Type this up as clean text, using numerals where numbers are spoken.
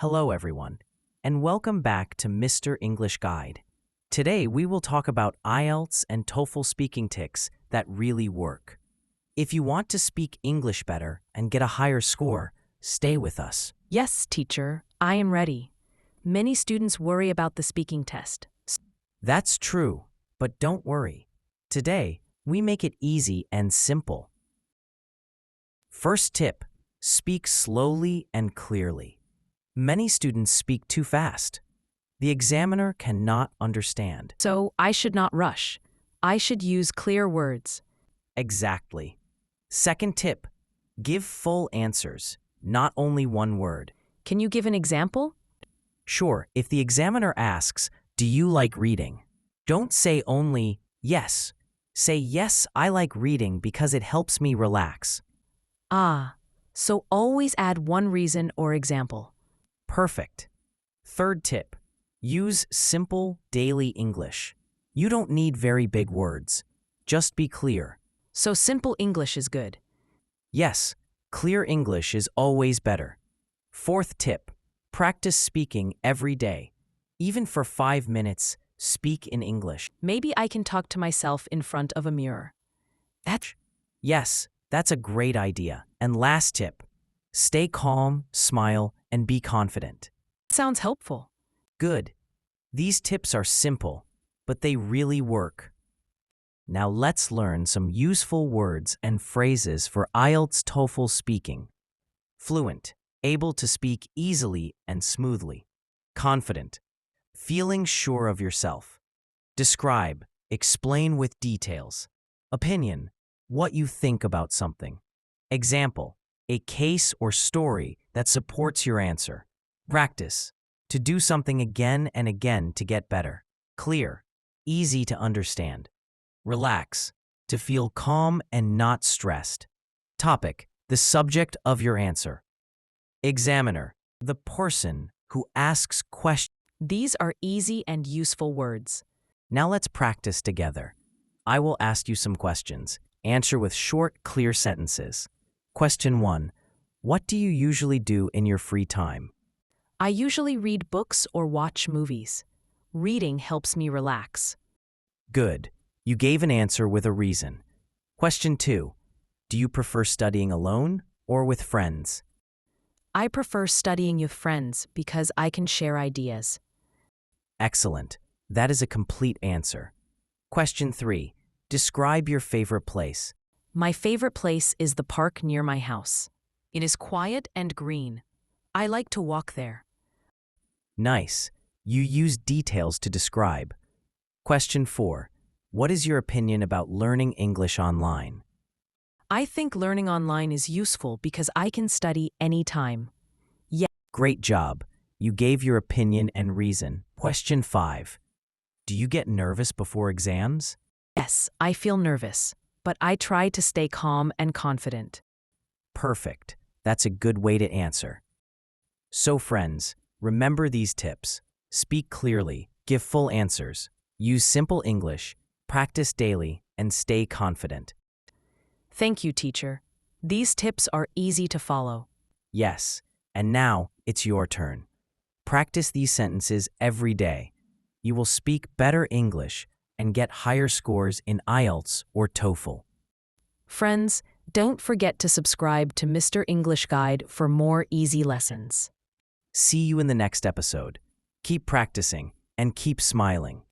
Hello, everyone, and welcome back to Mr. English Guide. Today, we will talk about IELTS and TOEFL speaking tips that really work. If you want to speak English better and get a higher score, stay with us. Yes, teacher, I am ready. Many students worry about the speaking test. That's true, but don't worry. Today, we make it easy and simple. First tip, speak slowly and clearly. Many students speak too fast. The examiner cannot understand. So I should not rush. I should use clear words. Exactly. Second tip, give full answers, not only one word. Can you give an example? Sure, if the examiner asks, "Do you like reading?" Don't say only, "Yes." Say, "Yes, I like reading because it helps me relax." So always add one reason or example. Perfect. Third tip, use simple daily English. You don't need very big words. Just be clear. So simple English is good. Yes, clear English is always better. Fourth tip, practice speaking every day. Even for 5 minutes, speak in English. Maybe I can talk to myself in front of a mirror. Yes, that's a great idea. And last tip, stay calm, smile, and be confident. Sounds helpful. Good. These tips are simple, but they really work. Now let's learn some useful words and phrases for IELTS TOEFL speaking. Fluent, able to speak easily and smoothly. Confident, feeling sure of yourself. Describe, explain with details. Opinion, what you think about something. Example, a case or story that supports your answer. Practice, to do something again and again to get better. Clear, easy to understand. Relax, to feel calm and not stressed. Topic, the subject of your answer. Examiner, the person who asks questions. These are easy and useful words. Now let's practice together. I will ask you some questions. Answer with short, clear sentences. Question 1. What do you usually do in your free time? I usually read books or watch movies. Reading helps me relax. Good. You gave an answer with a reason. Question 2. Do you prefer studying alone or with friends? I prefer studying with friends because I can share ideas. Excellent. That is a complete answer. Question 3. Describe your favorite place. My favorite place is the park near my house. It is quiet and green. I like to walk there. Nice. You use details to describe. Question 4. What is your opinion about learning English online? I think learning online is useful because I can study anytime. Great job. You gave your opinion and reason. Question 5. Do you get nervous before exams? Yes, I feel nervous, but I try to stay calm and confident. Perfect. That's a good way to answer. So friends, remember these tips. Speak clearly, give full answers, use simple English, practice daily, and stay confident. Thank you, teacher. These tips are easy to follow. Yes, and now it's your turn. Practice these sentences every day. You will speak better English and get higher scores in IELTS or TOEFL. Friends, don't forget to subscribe to Mr. English Guide for more easy lessons. See you in the next episode. Keep practicing and keep smiling.